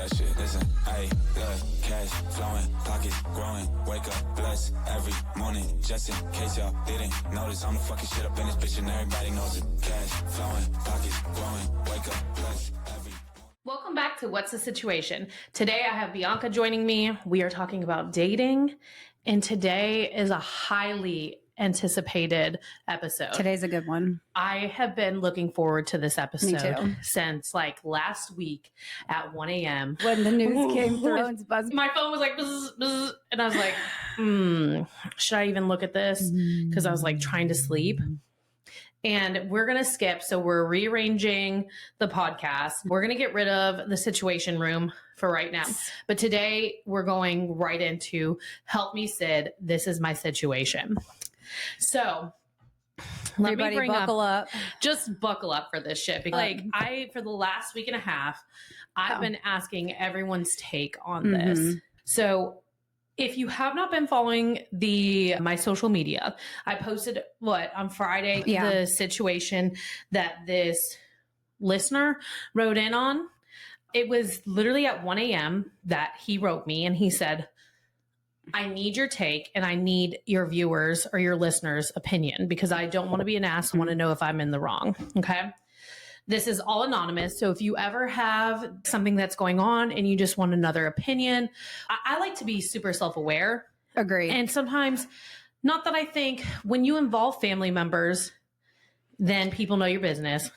that shit. Listen, I love cash flowing, pockets growing, wake up blessed every morning. Just in case y'all didn't notice, I'm the fucking shit up in this bitch and everybody knows it. Cash flowing, pockets growing, wake up blessed every morning. Welcome back to What's the Situation? Today I have Bianca joining me. We are talking about dating, and today is a highly anticipated episode. Today's a good one. I have been looking forward to this episode too. since like last week at 1 a.m. When the news came through, it's buzzing. My phone was like, buzz, buzz, and I was like, should I even look at this? Because I was like trying to sleep. And we're going to skip. So we're rearranging the podcast. We're going to get rid of the situation room for right now. But today we're going right into Help Me Syd. This is my situation. So let Everybody me bring buckle up. Just buckle up for this shit. Because for the last week and a half, I've been asking everyone's take on this. So if you have not been following my social media, I posted on Friday, the situation that this listener wrote in on. It was literally at 1 a.m. that he wrote me and he said, I need your take and I need your viewers or your listeners' opinion because I don't want to be an ass. I want to know if I'm in the wrong. Okay. This is all anonymous. So if you ever have something that's going on and you just want another opinion, I like to be super self-aware. Agreed. And sometimes, not that I think when you involve family members, then people know your business.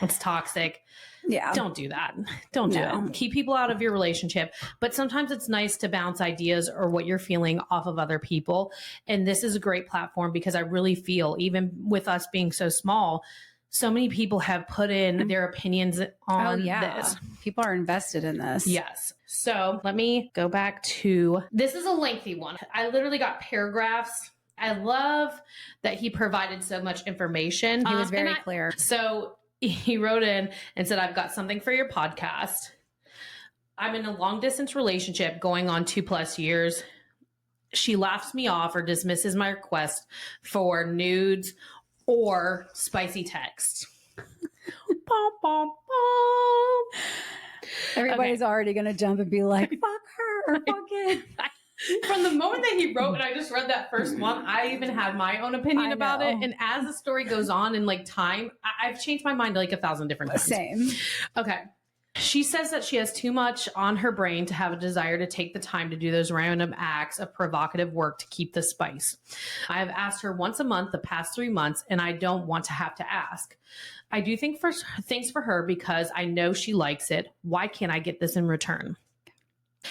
It's toxic. Yeah. Don't do that. Don't do it. Keep people out of your relationship. But sometimes it's nice to bounce ideas or what you're feeling off of other people. And this is a great platform because I really feel, even with us being so small, so many people have put in their opinions on this. People are invested in this. Yes. So let me go back to, this is a lengthy one. I literally got paragraphs. I love that he provided so much information. He was very clear. So he wrote in and said, I've got something for your podcast. I'm in a long distance relationship going on 2+ years. She laughs me off or dismisses my request for nudes or spicy text. Bum, bum, bum. Everybody's already going to jump and be like, fuck her or fuck it. From the moment that he wrote, and I just read that first one, I even had my own opinion about it. And as the story goes on in like time, I've changed my mind like 1,000 different times. Same. Okay. She says that she has too much on her brain to have a desire to take the time to do those random acts of provocative work to keep the spice. I have asked her once a month the past 3 months, and I don't want to have to ask. I do think things for her because I know she likes it. Why can't I get this in return?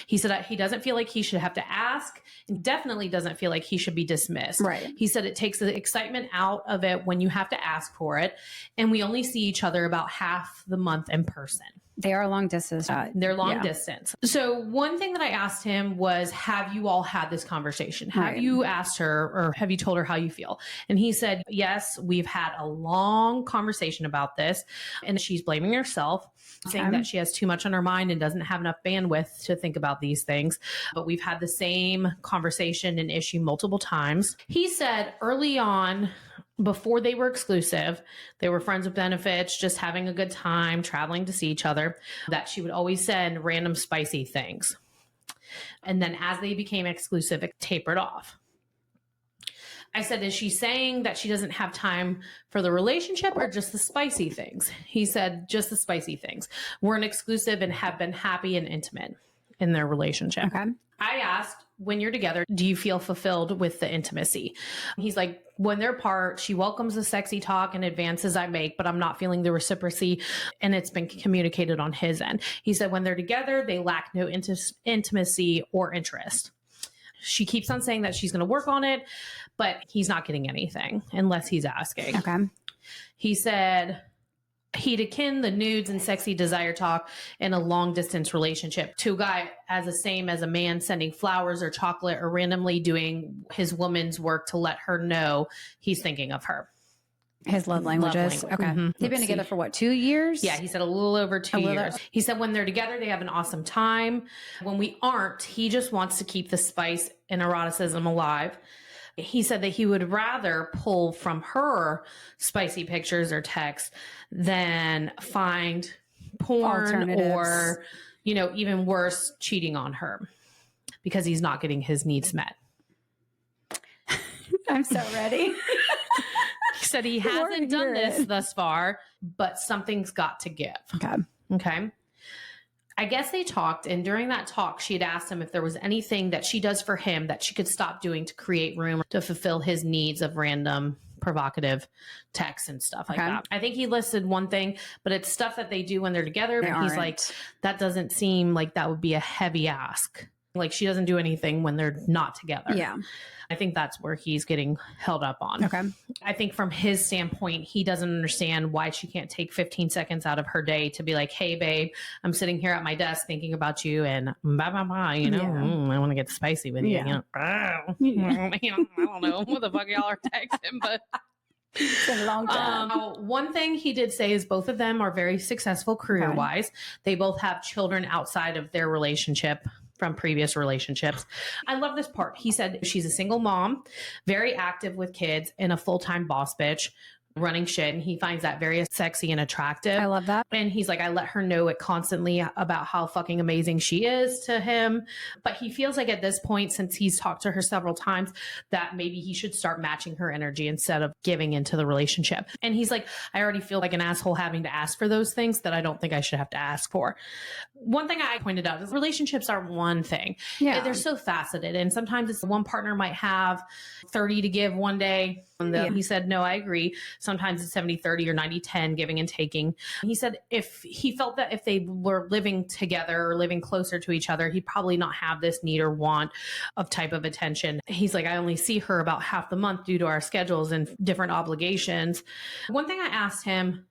He said he doesn't feel like he should have to ask and definitely doesn't feel like he should be dismissed. Right. He said it takes the excitement out of it when you have to ask for it. And we only see each other about half the month in person. They are long distance. They're long distance. So one thing that I asked him was, have you all had this conversation? Have you asked her or have you told her how you feel? And he said, yes, we've had a long conversation about this. And she's blaming herself, saying that she has too much on her mind and doesn't have enough bandwidth to think about these things. But we've had the same conversation and issue multiple times. He said early on, before they were exclusive, they were friends with benefits, just having a good time, traveling to see each other, that she would always send random spicy things. And then as they became exclusive, it tapered off. I said, is she saying that she doesn't have time for the relationship or just the spicy things? He said, just the spicy things. We're an exclusive and have been happy and intimate in their relationship. Okay. I asked, when you're together, do you feel fulfilled with the intimacy? He's like, when they're apart, she welcomes the sexy talk and advances I make, but I'm not feeling the reciprocity, and it's been communicated on his end. He said, when they're together, they lack no intimacy or interest. She keeps on saying that she's going to work on it, but he's not getting anything unless he's asking. Okay. He said he'd akin the nudes and sexy desire talk in a long distance relationship to a guy as the same as a man sending flowers or chocolate or randomly doing his woman's work to let her know he's thinking of her. His love languages. Love language. Okay. Mm-hmm. They've been together for what, 2 years? Yeah, he said a little over 2 years. He said when they're together, they have an awesome time. When we aren't, he just wants to keep the spice and eroticism alive. He said that he would rather pull from her spicy pictures or texts than find porn or even worse, cheating on her because he's not getting his needs met. I'm so ready. He said he hasn't done this thus far, but something's got to give. Okay. I guess they talked, and during that talk, she had asked him if there was anything that she does for him that she could stop doing to create room to fulfill his needs of random provocative texts and stuff like that. I think he listed one thing, but it's stuff that they do when they're together. And he's like, that doesn't seem like that would be a heavy ask. Like she doesn't do anything when they're not together. Yeah. I think that's where he's getting held up on. Okay. I think from his standpoint, he doesn't understand why she can't take 15 seconds out of her day to be like, hey, babe, I'm sitting here at my desk thinking about you and blah, blah, blah, I want to get spicy with you. I don't know what the fuck y'all are texting, but it's been a long time. One thing he did say is both of them are very successful career-wise. They both have children outside of their relationship from previous relationships. I love this part. He said she's a single mom, very active with kids, and a full-time boss bitch running shit. And he finds that very sexy and attractive. I love that. And he's like, I let her know it constantly about how fucking amazing she is to him. But he feels like at this point, since he's talked to her several times, that maybe he should start matching her energy instead of giving into the relationship. And he's like, I already feel like an asshole having to ask for those things that I don't think I should have to ask for. One thing I pointed out is relationships are one thing. Yeah. They're so faceted. And sometimes it's one partner might have 30 to give one day. And he said, no, I agree. Sometimes it's 70-30 or 90-10 giving and taking. He said if he felt that if they were living together or living closer to each other, he'd probably not have this need or want of type of attention. He's like, I only see her about half the month due to our schedules and different obligations. One thing I asked him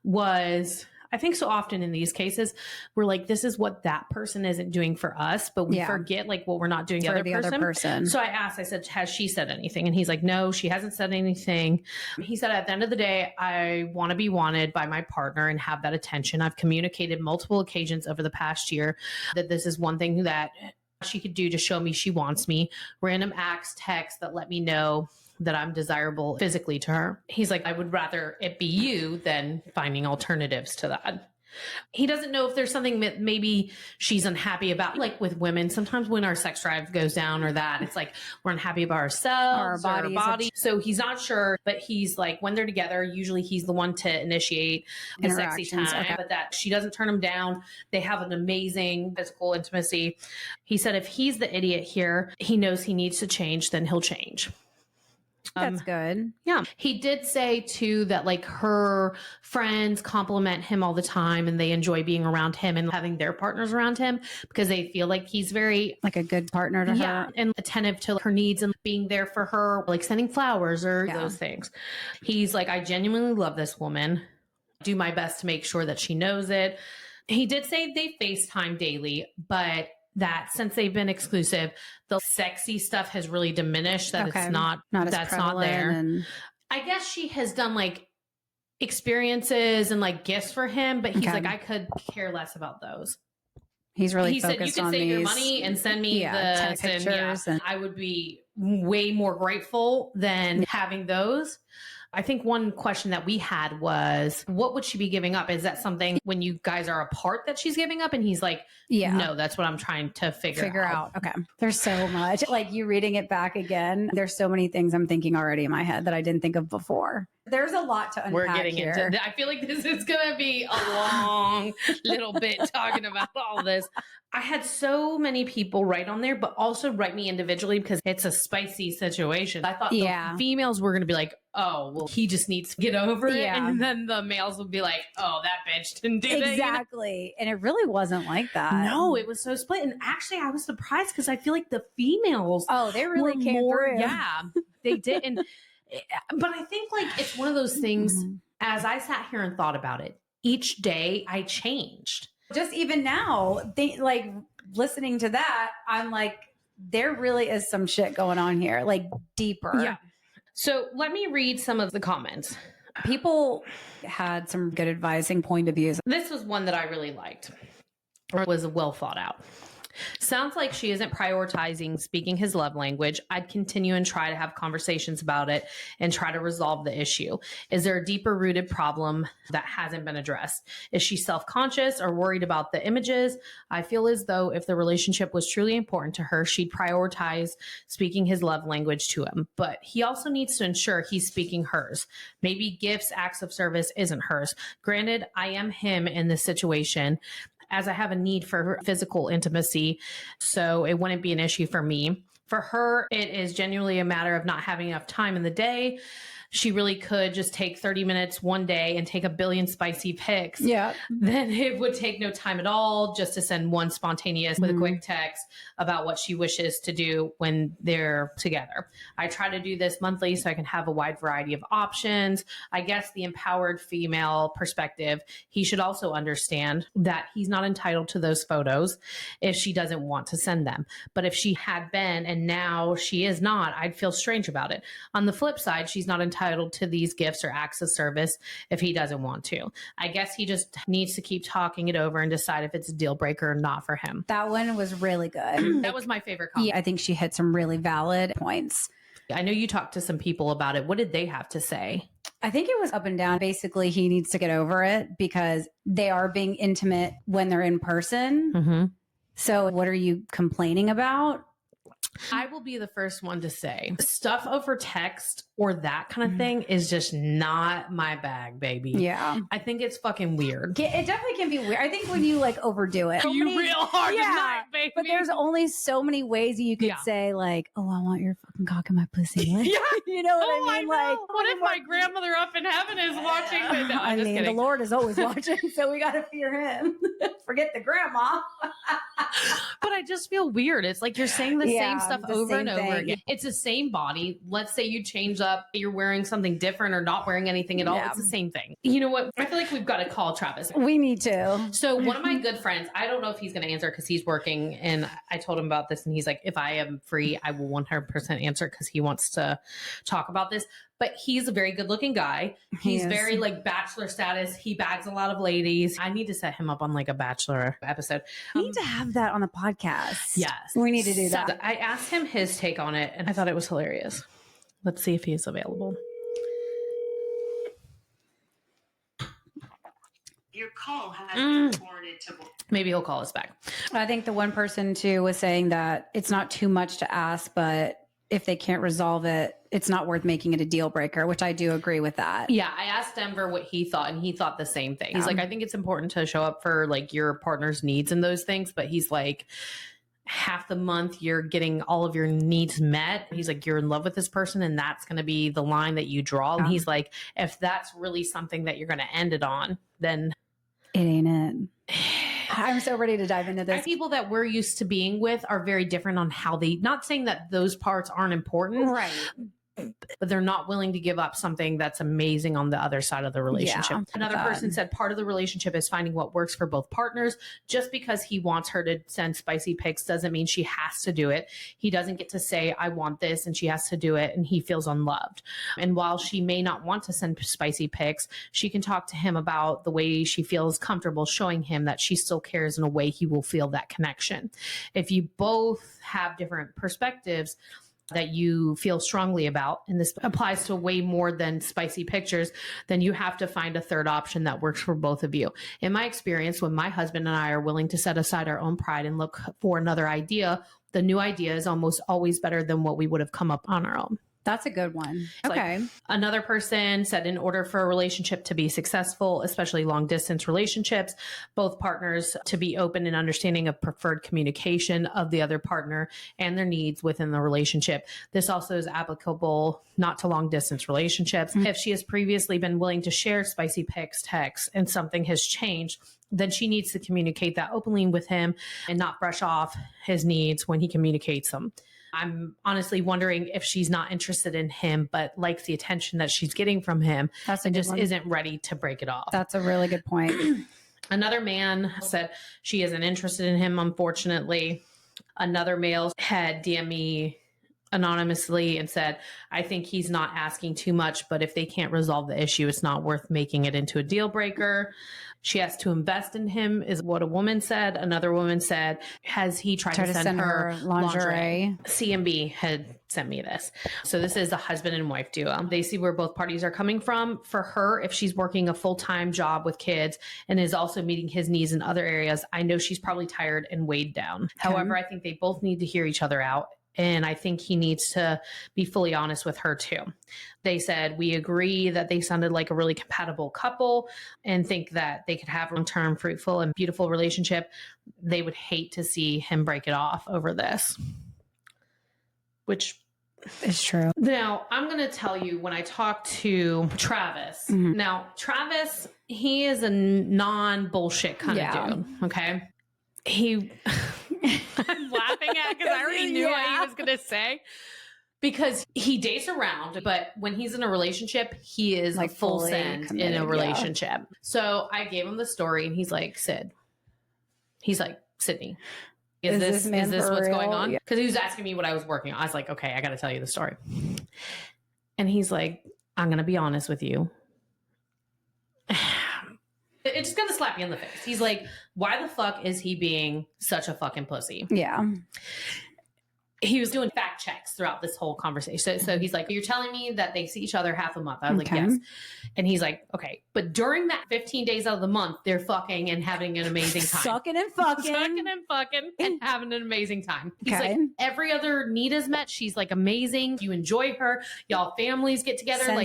was, I think so often in these cases, we're like, this is what that person isn't doing for us, but we forget like what we're not doing for the other person. So I asked, I said, has she said anything? And he's like, no, she hasn't said anything. He said, at the end of the day, I want to be wanted by my partner and have that attention. I've communicated multiple occasions over the past year that this is one thing that she could do to show me she wants me. Random acts, texts that let me know that I'm desirable physically to her. He's like, I would rather it be you than finding alternatives to that. He doesn't know if there's something that maybe she's unhappy about. Like with women, sometimes when our sex drive goes down or that, it's like we're unhappy about ourselves or our body. So he's not sure, but he's like, when they're together, usually he's the one to initiate the sexy time, but that she doesn't turn him down. They have an amazing physical intimacy. He said if he's the idiot here, he knows he needs to change, then he'll change. That's good. Yeah. He did say too that like her friends compliment him all the time and they enjoy being around him and having their partners around him because they feel like he's very like a good partner to her and attentive to her needs and being there for her, like sending flowers or those things. He's like, I genuinely love this woman. Do my best to make sure that she knows it. He did say they FaceTime daily, but that since they've been exclusive, the sexy stuff has really diminished, that it's not that's not there. And I guess she has done like experiences and like gifts for him, but he's like, I could care less about those. He's really he said, you could save your money and send me the pictures and I would be way more grateful than having those. I think one question that we had was, what would she be giving up? Is that something when you guys are apart that she's giving up? And he's like, no, that's what I'm trying to figure out. Okay. There's so much. Like you reading it back again, there's so many things I'm thinking already in my head that I didn't think of before. There's a lot to unpack. We're getting into. I feel like this is going to be a long little bit talking about all this. I had so many people write on there, but also write me individually because it's a spicy situation. I thought the females were going to be like, oh, well, he just needs to get over it. And then the males would be like, oh, that bitch didn't do that. Exactly. And it really wasn't like that. No, it was so split. And actually, I was surprised because I feel like the females. Oh, they really came through. Yeah, they did. And but I think like it's one of those things, as I sat here and thought about it, each day I changed. Just even now, like listening to that, I'm like, there really is some shit going on here, like deeper. Yeah. So let me read some of the comments. People had some good advising point of views. This was one that I really liked, or was well thought out. So Sounds like she isn't prioritizing speaking his love language. I'd continue and try to have conversations about it and try to resolve the issue. Is there a deeper rooted problem that hasn't been addressed? Is she self-conscious or worried about the images? I feel as though if the relationship was truly important to her, she'd prioritize speaking his love language to him. But he also needs to ensure he's speaking hers. Maybe gifts, acts of service isn't hers. Granted, I am him in this situation, as I have a need for physical intimacy, so it wouldn't be an issue for me. For her, it is genuinely a matter of not having enough time in the day. She really could just take 30 minutes one day and take a billion spicy pics. Yeah. Then it would take no time at all just to send one spontaneous with a quick text about what she wishes to do when they're together. I try to do this monthly so I can have a wide variety of options. I guess the empowered female perspective, he should also understand that he's not entitled to those photos if she doesn't want to send them. But if she had been and now she is not, I'd feel strange about it. On the flip side, she's not entitled to these gifts or acts of service if he doesn't want to. I guess he just needs to keep talking it over and decide if it's a deal breaker or not for him. That one was really good. That was my favorite comment. Yeah, I think she hit some really valid points. I know you talked to some people about it. What did they have to say? I think it was up and down. Basically, he needs to get over it because they are being intimate when they're in person. Mm-hmm. So what are you complaining about? I will be the first one to say stuff over text or that kind of thing is just not my bag, baby. Yeah. I think it's fucking weird. It definitely can be weird. I think when you like overdo it. You real hard tonight, baby. But there's only so many ways you could say like, oh, I want your fucking cock in my pussy. Like, Yeah. You know what I mean? Like, what if my grandmother up in heaven is watching? No, I just mean, kidding. the Lord is always watching, so we got to fear him. Forget the grandma. But I just feel weird. It's like you're saying the same stuff the over same and over thing. again. It's the same body. Let's say you change up, you're wearing something different or not wearing anything at all. Yeah. It's the same thing. You know what? I feel like we've got to call Travis. We need to. So one of my good friends, I don't know if he's going to answer because he's working, and I told him about this and he's like, if I am free, I will 100% answer because he wants to talk about this. But he's a very good looking guy. He's very like bachelor status. He bags a lot of ladies. I need to set him up on like a bachelor episode. We need to have that on the podcast. Yes. We need to do So that. I asked him his take on it and I thought it was hilarious. Let's see if he's available. Your call has been forwarded to. Maybe he'll call us back. I think the one person too was saying that it's not too much to ask, but if they can't resolve it, it's not worth making it a deal breaker, which I do agree with that. Yeah, I asked Denver what he thought, and he thought the same thing. He's like, I think it's important to show up for like your partner's needs and those things, but he's like, half the month you're getting all of your needs met. He's like, you're in love with this person, and that's going to be the line that you draw. And he's like, if that's really something that you're going to end it on, then it ain't it. I'm so ready to dive into this. People that we're used to being with are very different on how they, not saying that those parts aren't important, Right. but they're not willing to give up something that's amazing on the other side of the relationship. Yeah, Another person said part of the relationship is finding what works for both partners. Just because he wants her to send spicy pics doesn't mean she has to do it. He doesn't get to say, I want this, and she has to do it, and he feels unloved. And while she may not want to send spicy pics, she can talk to him about the way she feels comfortable showing him that she still cares in a way he will feel that connection. If you both have different perspectives that you feel strongly about, and this applies to way more than spicy pictures, then you have to find a third option that works for both of you. In my experience, when my husband and I are willing to set aside our own pride and look for another idea, the new idea is almost always better than what we would have come up on our own. That's a good one. Okay. Like, another person said, in order for a relationship to be successful, especially long distance relationships, both partners to be open and understanding of preferred communication of the other partner and their needs within the relationship. This also is applicable not to long distance relationships. If she has previously been willing to share spicy pics, texts, and something has changed, then she needs to communicate that openly with him and not brush off his needs when he communicates them. I'm honestly wondering if she's not interested in him, but likes the attention that she's getting from him and just isn't ready to break it off. That's a really good point. Another man said she isn't interested in him, unfortunately. Another male had DM me anonymously and said, I think he's not asking too much, but if they can't resolve the issue, it's not worth making it into a deal breaker. She has to invest in him, is what a woman said. Another woman said, has he tried to send her lingerie? CMB had sent me this. So this is a husband and wife duo. They see where both parties are coming from. For her, if she's working a full-time job with kids and is also meeting his needs in other areas, I know she's probably tired and weighed down. However, I think they both need to hear each other out. And I think he needs to be fully honest with her too. They said, we agree that they sounded like a really compatible couple and think that they could have a long-term, fruitful, and beautiful relationship. They would hate to see him break it off over this, which is true. Now, I'm going to tell you, when I talked to Travis, now Travis, he is a non-bullshit kind of dude. Okay. I'm laughing at because I already knew what he was going to say. Because he dates around, but when he's in a relationship, he is like full send in a relationship. Yeah. So I gave him the story and he's like, he's like, Sydney, is this what's going on? Because he was asking me what I was working on. I was like, okay, I got to tell you the story. And he's like, I'm going to be honest with you. It's just going to slap you in the face. He's like, why the fuck is he being such a fucking pussy? Yeah. He was doing fact checks throughout this whole conversation. So he's like, you're telling me that they see each other half a month. I was like, yes. And he's like, okay. But during that 15 days out of the month, they're fucking and having an amazing time. Sucking and fucking and having an amazing time. He's like, every other need is met. She's like amazing. You enjoy her. Y'all families get together.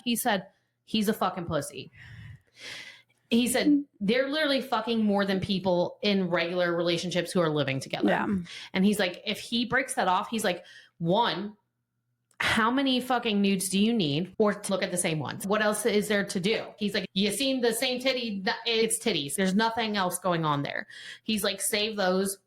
He said, he's a fucking pussy. He said, they're literally fucking more than people in regular relationships who are living together. Yeah. And he's like, if he breaks that off, he's like, one, how many fucking nudes do you need? Or to look at the same ones? What else is there to do? He's like, you seen the same titty? It's titties. There's nothing else going on there. He's like, save those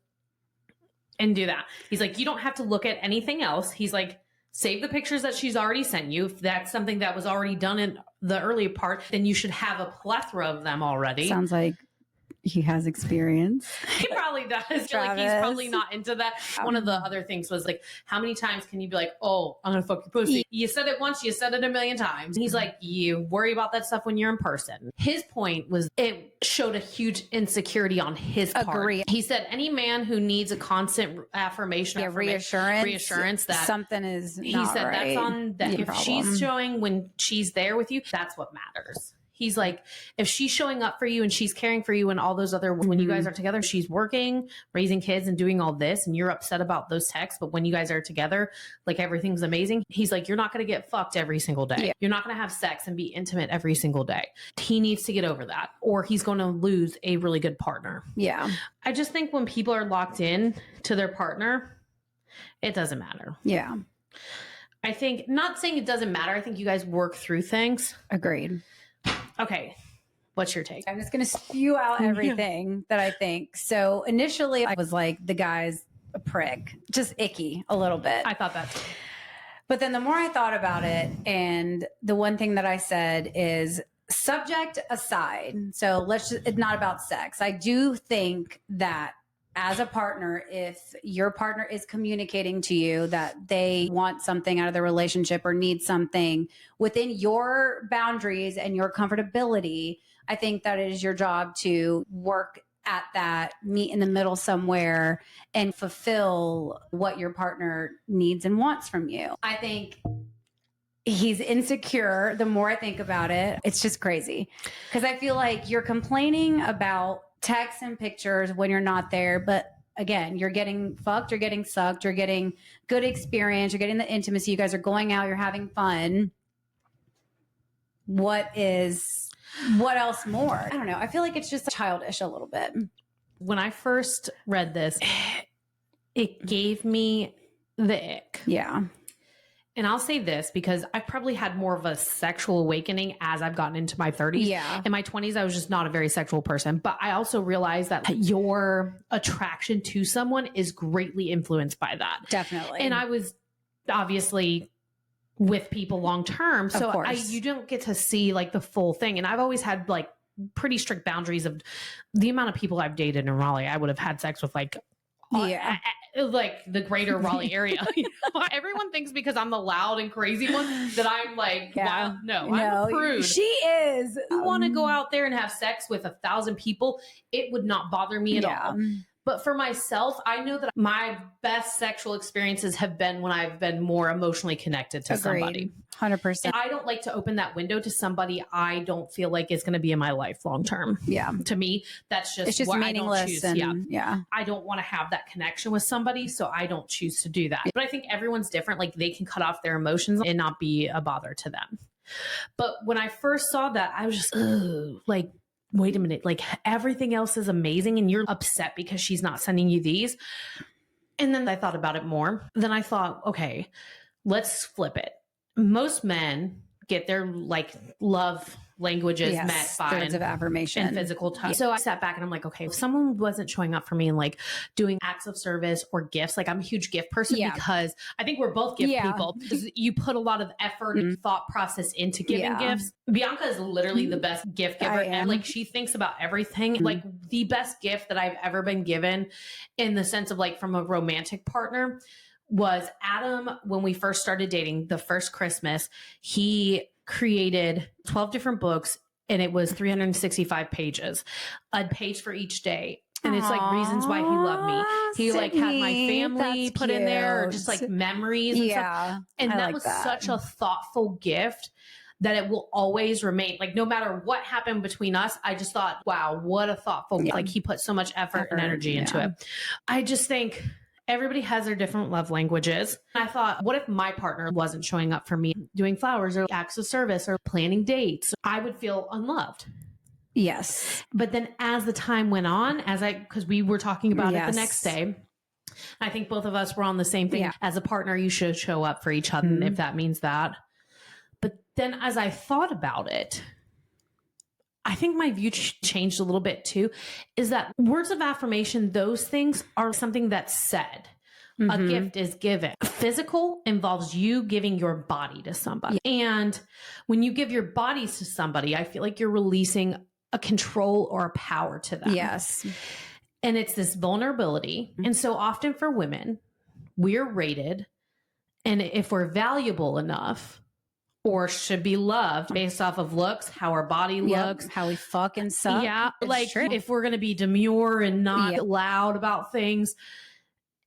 and do that. He's like, you don't have to look at anything else. He's like, save the pictures that she's already sent you. If that's something that was already done in the early part, then you should have a plethora of them already. Sounds like he has experience. He probably does. I feel like he's probably not into that. One of the other things was like, how many times can you be like, oh, I'm going to fuck your pussy? You said it once, you said it a million times. And he's like, you worry about that stuff when you're in person. His point was it showed a huge insecurity on his part. Agree. He said any man who needs a constant affirmation, reassurance that something is he said right. That's on that. If she's showing when she's there with you, that's what matters. He's like, if she's showing up for you and she's caring for you and all those other, when you guys are together, she's working, raising kids and doing all this and you're upset about those texts. But when you guys are together, like everything's amazing. He's like, you're not going to get fucked every single day. Yeah. You're not going to have sex and be intimate every single day. He needs to get over that or he's going to lose a really good partner. Yeah. I just think when people are locked in to their partner, it doesn't matter. Yeah. I think, not saying it doesn't matter. I think you guys work through things. Agreed. Okay. What's your take? I'm just going to spew out everything that I think. So initially I was like, the guy's a prick, just icky a little bit. I thought that too. But then the more I thought about it, and the one thing that I said is subject aside. So it's not about sex. I do think that as a partner, if your partner is communicating to you that they want something out of the relationship or need something within your boundaries and your comfortability, I think that it is your job to work at that, meet in the middle somewhere and fulfill what your partner needs and wants from you. I think he's insecure. The more I think about it, it's just crazy because I feel like you're complaining about texts and pictures when you're not there. But again, you're getting fucked, you're getting sucked, you're getting good experience, you're getting the intimacy, you guys are going out, you're having fun. What else more? I don't know. I feel like it's just childish a little bit. When I first read this, it gave me the ick. Yeah. And I'll say this because I've probably had more of a sexual awakening as I've gotten into my 30s. Yeah. In my 20s, I was just not a very sexual person. But I also realized that your attraction to someone is greatly influenced by that. Definitely. And I was obviously with people long term. So you don't get to see like the full thing. And I've always had like pretty strict boundaries of the amount of people I've dated in Raleigh. I would have had sex with like like the greater Raleigh area. Everyone thinks because I'm the loud and crazy one that I'm like, wild. No, I'm a prude. She is. If you want to go out there and have sex with 1,000 people, it would not bother me at all. But for myself, I know that my best sexual experiences have been when I've been more emotionally connected to somebody. 100%. And I don't like to open that window to somebody I don't feel like is going to be in my life long term. Yeah. To me, that's just, it's just meaningless. I don't choose. I don't want to have that connection with somebody, so I don't choose to do that. But I think everyone's different. Like they can cut off their emotions and not be a bother to them. But when I first saw that, I was just like, wait a minute, like everything else is amazing and you're upset because she's not sending you these. And then I thought about it more. Then I thought, okay, let's flip it. Most men get their like love languages met by words of affirmation and physical touch. So I sat back and I'm like, okay, if someone wasn't showing up for me and like doing acts of service or gifts, like I'm a huge gift person because I think we're both gift people. You put a lot of effort and thought process into giving gifts. Bianca is literally the best gift giver. And like she thinks about everything. Like the best gift that I've ever been given in the sense of like from a romantic partner was Adam. When we first started dating, the first Christmas, he created 12 different books and it was 365 pages, a page for each day. And it's like reasons why he loved me. He like had my family put in there or just like memories and stuff. And that was such a thoughtful gift that it will always remain. Like no matter what happened between us, I just thought, wow, what a thoughtful, like he put so much effort and energy into it. I just think everybody has their different love languages. I thought, what if my partner wasn't showing up for me, doing flowers or acts of service or planning dates? I would feel unloved. Yes. But then as the time went on, because we were talking about it the next day, I think both of us were on the same thing. As a partner, you should show up for each other if that means that. But then as I thought about it, I think my view changed a little bit too, is that words of affirmation, those things are something that's said. A gift is given. Physical involves you giving your body to somebody. And when you give your bodies to somebody, I feel like you're releasing a control or a power to them. Yes. And it's this vulnerability. And so often for women, we're rated. And if we're valuable enough, or should be loved based off of looks, how our body looks, how we fucking suck. Yeah. Like if we're going to be demure and not loud about things.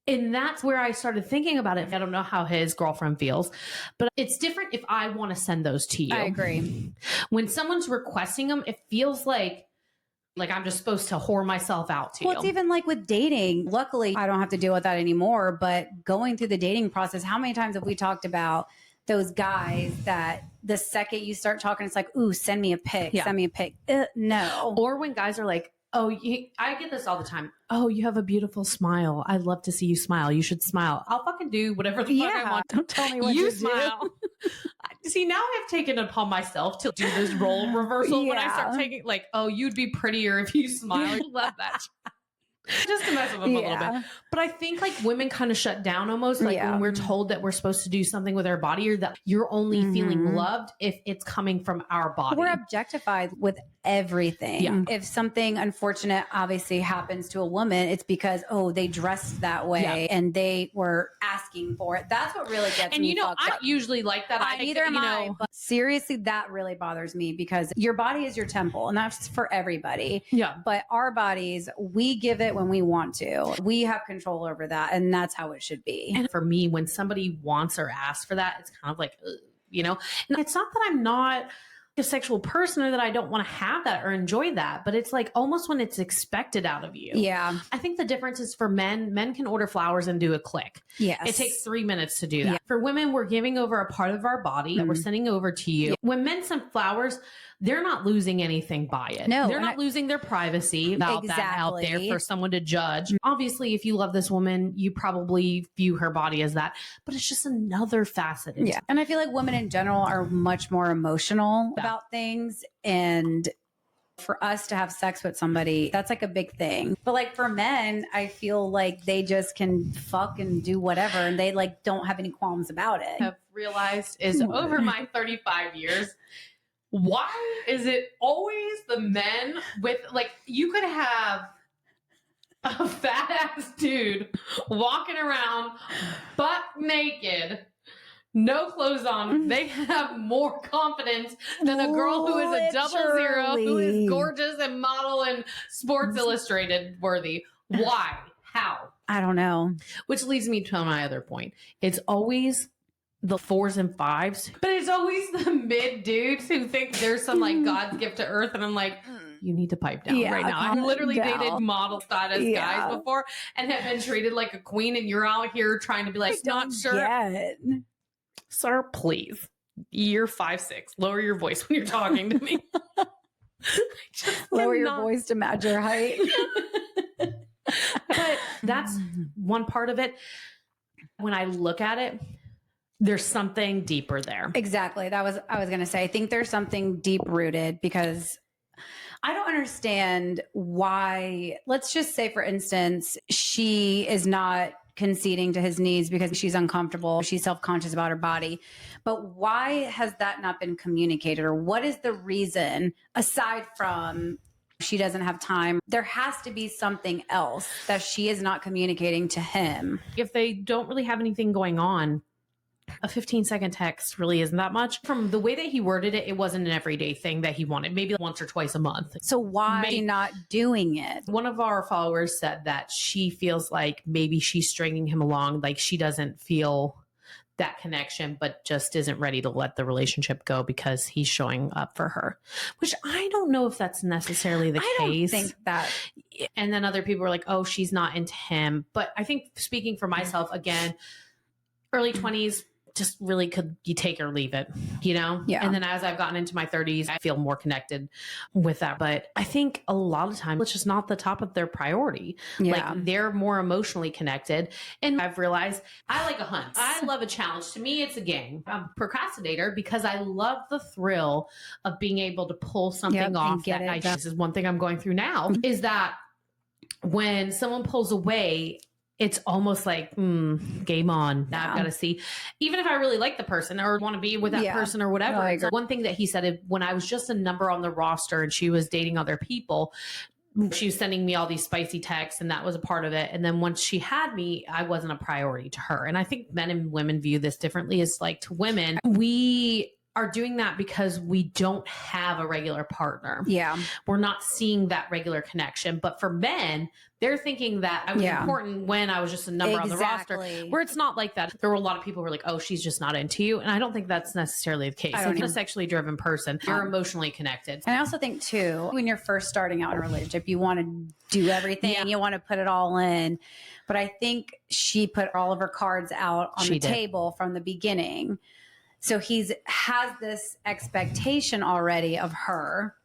And that's where I started thinking about it. I don't know how his girlfriend feels, but it's different if I want to send those to you. I agree. When someone's requesting them, it feels like I'm just supposed to whore myself out to you. Well, it's even like with dating. Luckily, I don't have to deal with that anymore. But going through the dating process, how many times have we talked about those guys that the second you start talking, it's like, ooh, send me a pic, send me a pic. No. Or when guys are like, oh, I get this all the time. Oh, you have a beautiful smile. I'd love to see you smile. You should smile. I'll fucking do whatever the fuck I want. Don't tell me what you to smile. See, now I've taken it upon myself to do this role reversal when I start taking like, oh, you'd be prettier if you smile. I love that. Just to mess with them a little bit. But I think like women kind of shut down almost like when we're told that we're supposed to do something with our body or that you're only feeling loved if it's coming from our body. We're objectified with everything. Yeah. If something unfortunate obviously happens to a woman, it's because, oh, they dressed that way and they were asking for it. That's what really gets me. And you know, I up. usually like that. Neither am I. But seriously, that really bothers me because your body is your temple and that's for everybody. Yeah. But our bodies, we give it when we want to. We have control over that. And that's how it should be. And for me, when somebody wants or asks for that, it's kind of like, you know, and it's not that I'm not a sexual person or that I don't want to have that or enjoy that, but it's like almost when it's expected out of you. Yeah. I think the difference is for men can order flowers and do a click. Yes. It takes 3 minutes to do that. For women, we're giving over a part of our body that we're sending over to you. When men send flowers, they're not losing anything by it. No. They're not losing their privacy about that out there for someone to judge. Obviously, if you love this woman, you probably view her body as that, but it's just another facet. Yeah. And I feel like women in general are much more emotional about things. And for us to have sex with somebody, that's like a big thing. But like for men, I feel like they just can fuck and do whatever. And they like don't have any qualms about it. I've realized is over my 35 years, why is it always the men with like, you could have a fat ass dude walking around butt naked, no clothes on, they have more confidence than a girl who is a 00, who is gorgeous and model and Sports Illustrated worthy. Why? How? I don't know. Which leads me to my other point. It's always the 4s and 5s, but it's always the mid dudes who think there's some like God's gift to earth. And I'm like, you need to pipe down right now. I've literally dated model status guys before and have been treated like a queen, and you're out here trying to be like, not sure. Sir, please. You're 5'6". Lower your voice when you're talking to me. Lower your voice to match your height. But that's one part of it. When I look at it, there's something deeper there. Exactly. I was going to say, I think there's something deep rooted, because I don't understand why, let's just say, for instance, she is not conceding to his needs because she's uncomfortable. She's self-conscious about her body. But why has that not been communicated? Or what is the reason, aside from she doesn't have time? There has to be something else that she is not communicating to him. If they don't really have anything going on, a 15-second text really isn't that much. From the way that he worded it, it wasn't an everyday thing that he wanted, maybe once or twice a month. So why is he not doing it? One of our followers said that she feels like maybe she's stringing him along, like she doesn't feel that connection, but just isn't ready to let the relationship go because he's showing up for her, which I don't know if that's necessarily the case. I don't think that. And then other people are like, oh, she's not into him. But I think, speaking for myself, again, early 20s, just really could you take or leave it, you know? Yeah. And then as I've gotten into my 30s, I feel more connected with that. But I think a lot of times it's just not the top of their priority. Yeah. Like, they're more emotionally connected. And I've realized I like a hunt. I love a challenge. To me, it's a game. I'm a procrastinator because I love the thrill of being able to pull something off that this is one thing I'm going through now, is that when someone pulls away, it's almost like, game on. Now I've got to see, even if I really like the person or want to be with that person or whatever. No, one thing that he said, when I was just a number on the roster and she was dating other people, she was sending me all these spicy texts, and that was a part of it. And then once she had me, I wasn't a priority to her. And I think men and women view this differently. It's like, to women, we are doing that because we don't have a regular partner. Yeah. We're not seeing that regular connection. But for men, they're thinking that I was important when I was just a number on the roster, where it's not like that. There were a lot of people who were like, oh, she's just not into you. And I don't think that's necessarily the case. If you're a sexually driven person, you're emotionally connected. And I also think too, when you're first starting out in a relationship, you want to do everything. You want to put it all in. But I think she put all of her cards out on the table from the beginning. So has this expectation already of her.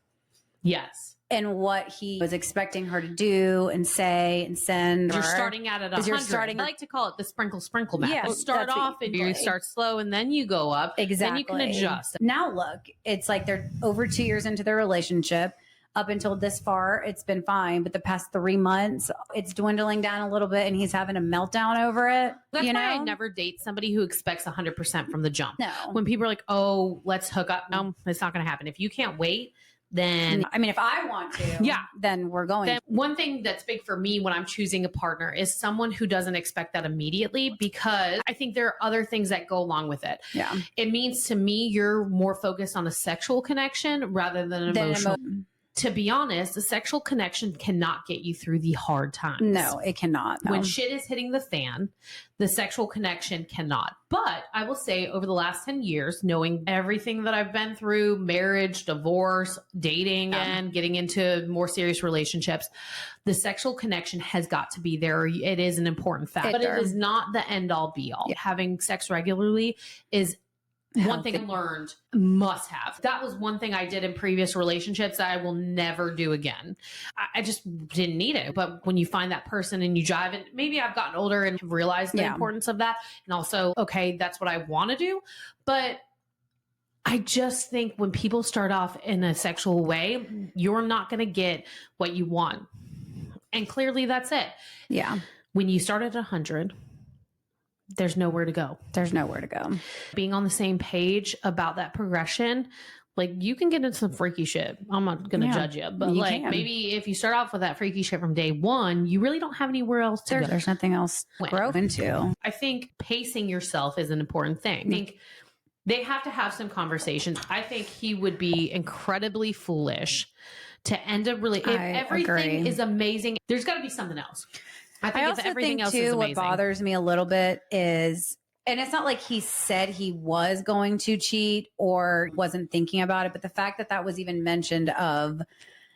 Yes. And what he was expecting her to do and say and send. You're starting out at 100. I like to call it the sprinkle math. Yeah, you start off and you start slow, and then you go up. Exactly. Then you can adjust. Now look, it's like they're over 2 years into their relationship. Up until this far, it's been fine. But the past 3 months, it's dwindling down a little bit, and he's having a meltdown over it. That's why I never date somebody who expects 100% from the jump. No. When people are like, oh, let's hook up. No, it's not going to happen. If you can't wait, then... I mean, if I want to, then we're going. Then one thing that's big for me when I'm choosing a partner is someone who doesn't expect that immediately, because I think there are other things that go along with it. Yeah. It means to me you're more focused on a sexual connection rather than an emotional. To be honest, a sexual connection cannot get you through the hard times. No, it cannot. No. When shit is hitting the fan, the sexual connection cannot. But I will say, over the last 10 years, knowing everything that I've been through, marriage, divorce, dating, and getting into more serious relationships, the sexual connection has got to be there. It is an important fact, but it is not the end all be all. Yeah. Having sex regularly is one thing I learned, must have. That was one thing I did in previous relationships that I will never do again. I just didn't need it. But when you find that person and you jive, and maybe I've gotten older and have realized the importance of that. And also, okay, that's what I want to do. But I just think when people start off in a sexual way, you're not going to get what you want. And clearly that's it. Yeah. When you start at 100, there's nowhere to go. There's nowhere to go. Being on the same page about that progression Like you can get into some freaky shit. I'm not going to judge you, but you like can. maybe if you start off with that freaky shit from day one, you really don't have anywhere else to go. There's nothing else to grow into. I think pacing yourself is an important thing. I think they have to have some conversations. I think he would be incredibly foolish to end up really, if everything is amazing, there's got to be something else. I think also if everything think else too, is what amazing. bothers me a little bit is, and it's not like he said he was going to cheat or wasn't thinking about it, but the fact that that was even mentioned of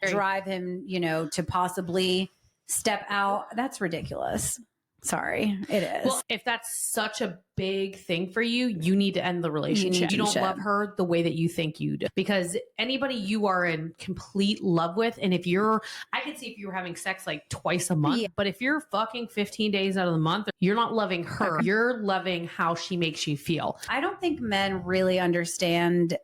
drive him, you know, to possibly step out, that's ridiculous. Sorry, it is. Well, if that's such a big thing for you, you need to end the relationship. You don't love her the way that you think you do. Because anybody you are in complete love with, and if you're, I could see if you were having sex like twice a month, but if you're fucking 15 days out of the month, you're not loving her. You're loving how she makes you feel. I don't think men really understand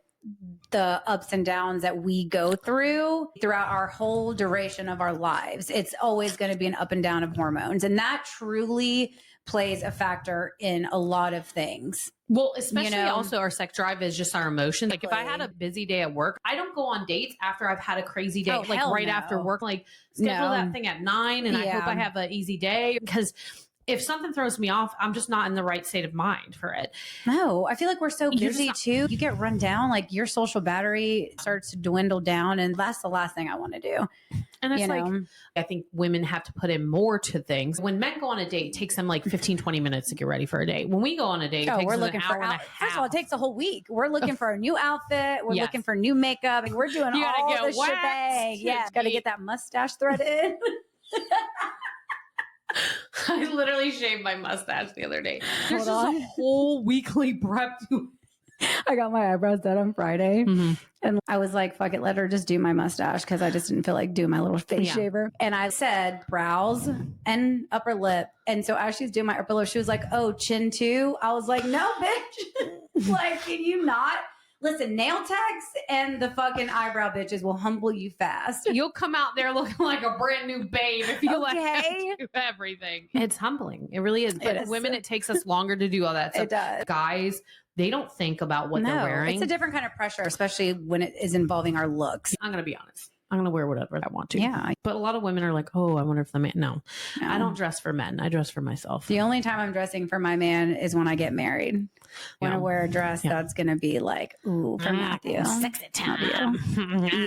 the ups and downs that we go throughout our whole duration of our lives. It's always going to be an up and down of hormones. And that truly plays a factor in a lot of things. Well, especially also our sex drive is just our emotions. Like if I had a busy day at work, I don't go on dates after I've had a crazy day, like right after work, like schedule that thing at 9 and I hope I have an easy day, because if something throws me off, I'm just not in the right state of mind for it. No, I feel like we're so busy too. You get run down, like your social battery starts to dwindle down, and that's the last thing I want to do. And it's I think women have to put in more to things. When men go on a date, it takes them like 15, 20 minutes to get ready for a date. When we go on a date, it takes we're us looking an hour for and a half. First of all, it takes a whole week. We're looking for a new outfit. We're looking for new makeup. Like, we're doing all the shebang. Yeah, got to get that mustache threaded. I literally shaved my mustache the other day. There's just a whole weekly prep to I got my eyebrows done on Friday and I was like, fuck it, let her just do my mustache because I just didn't feel like doing my little face shaver. And I said brows and upper lip. And so as she's doing my upper lip, she was like, oh, chin too? I was like, no, bitch. Like, can you not? Listen, nail techs and the fucking eyebrow bitches will humble you fast. You'll come out there looking like a brand new babe if you let them do everything. It's humbling. It really is. But women, it takes us longer to do all that stuff. It does. Guys, they don't think about what they're wearing. It's a different kind of pressure, especially when it is involving our looks. I'm going to be honest. I'm going to wear whatever I want to. Yeah. But a lot of women are like, oh, I wonder if the man. No, I don't dress for men. I dress for myself. The only time I'm dressing for my man is when I get married. When I wear a dress that's going to be like, ooh, for Matthew. Sexy time.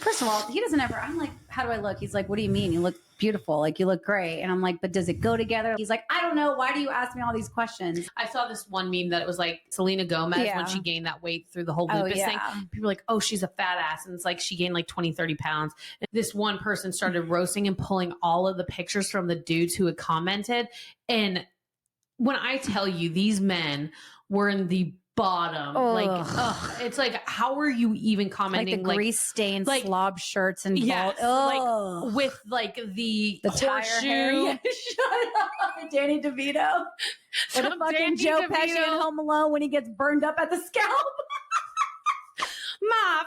First of all, he doesn't ever, I'm like, how do I look? He's like, what do you mean? You look beautiful. Like, you look great. And I'm like, but does it go together? He's like, I don't know. Why do you ask me all these questions? I saw this one meme that it was like Selena Gomez when she gained that weight through the whole lupus thing. People were like, oh, she's a fat ass. And it's like she gained like 20, 30 pounds. And this one person started roasting and pulling all of the pictures from the dudes who had commented. And when I tell you, these men were in the bottom, it's like, how are you even commenting? Like the grease stained slob shirts and like with like the tire hair. Yeah. Shut up, Danny DeVito. Or the fucking Joe Pesci in Home Alone when he gets burned up at the scalp. Mom.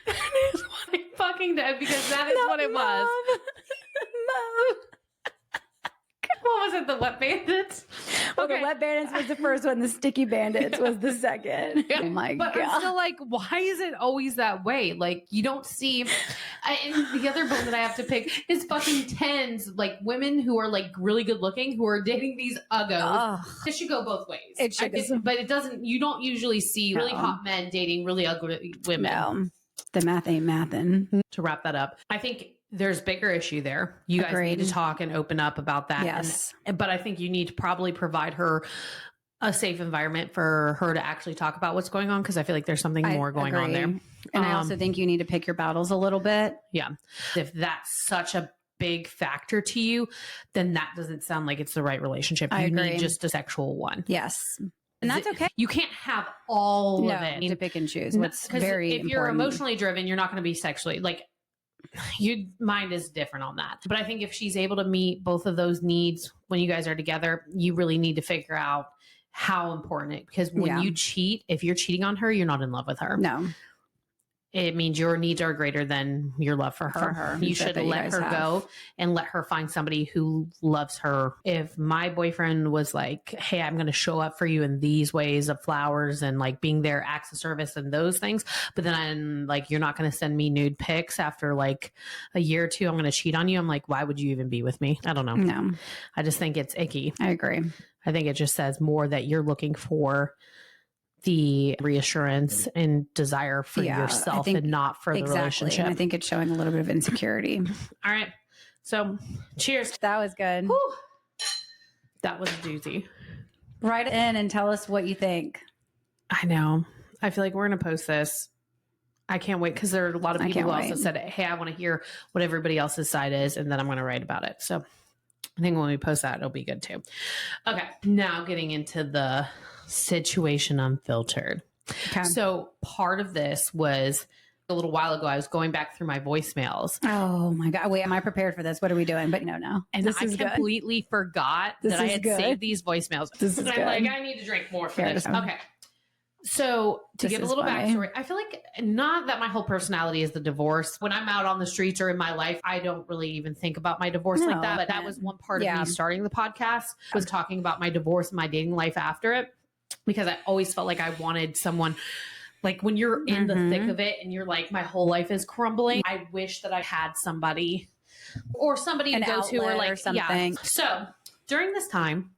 That is what I fucking did, because that is what it was. Mom. What was it? The Wet Bandits? Well, the Wet Bandits was the first one. The Sticky Bandits was the second. Oh my God. I'm still like, why is it always that way? Like, you don't see. And the other bone that I have to pick is fucking tens, like women who are like really good looking, who are dating these uggos. It should go both ways. It should. But it doesn't, you don't usually see really hot men dating really ugly women. No. The math ain't mathin'. To wrap that up, I think there's bigger issue there. You guys need to talk and open up about that. Yes. But I think you need to probably provide her a safe environment for her to actually talk about what's going on, because I feel like there's something more going on there. And I also think you need to pick your battles a little bit. Yeah. If that's such a big factor to you, then that doesn't sound like it's the right relationship. You need just a sexual one. Yes. And that's okay. You can't have all of it. To pick and choose. What's very important. If you're emotionally driven, you're not going to be sexually, like, your mind is different on that. But I think if she's able to meet both of those needs when you guys are together, you really need to figure out how important it, because when you cheat, if you're cheating on her, you're not in love with her. No. it means your needs are greater than your love for her. You should let her go and let her find somebody who loves her. If my boyfriend was like, hey, I'm going to show up for you in these ways of flowers and like being there, acts of service and those things, but then I'm like, you're not going to send me nude pics after like a year or two, I'm going to cheat on you. I'm like, why would you even be with me? I don't know. No. I just think it's icky. I agree. I think it just says more that you're looking for the reassurance and desire for yourself and not for the relationship. And I think it's showing a little bit of insecurity. All right. So cheers. That was good. Whew. That was a doozy. Write it in and tell us what you think. I know. I feel like we're going to post this. I can't wait because there are a lot of people who also said, hey, I want to hear what everybody else's side is, and then I'm going to write about it. So I think when we post that, it'll be good too. Okay. Now getting into the situation unfiltered. Okay. So part of this was a little while ago, I was going back through my voicemails. Oh my God. Wait, am I prepared for this? What are we doing? But no. And I completely forgot that I had saved these voicemails. And I'm like, I need to drink more for this. Okay. So to give a little backstory, I feel like not that my whole personality is the divorce. When I'm out on the streets or in my life, I don't really even think about my divorce like that. But that was one part of me starting the podcast, was talking about my divorce and my dating life after it. Because I always felt like I wanted someone, like when you're in the thick of it and you're like, my whole life is crumbling. I wish that I had somebody or somebody to go to or like something. Yeah. So during this time,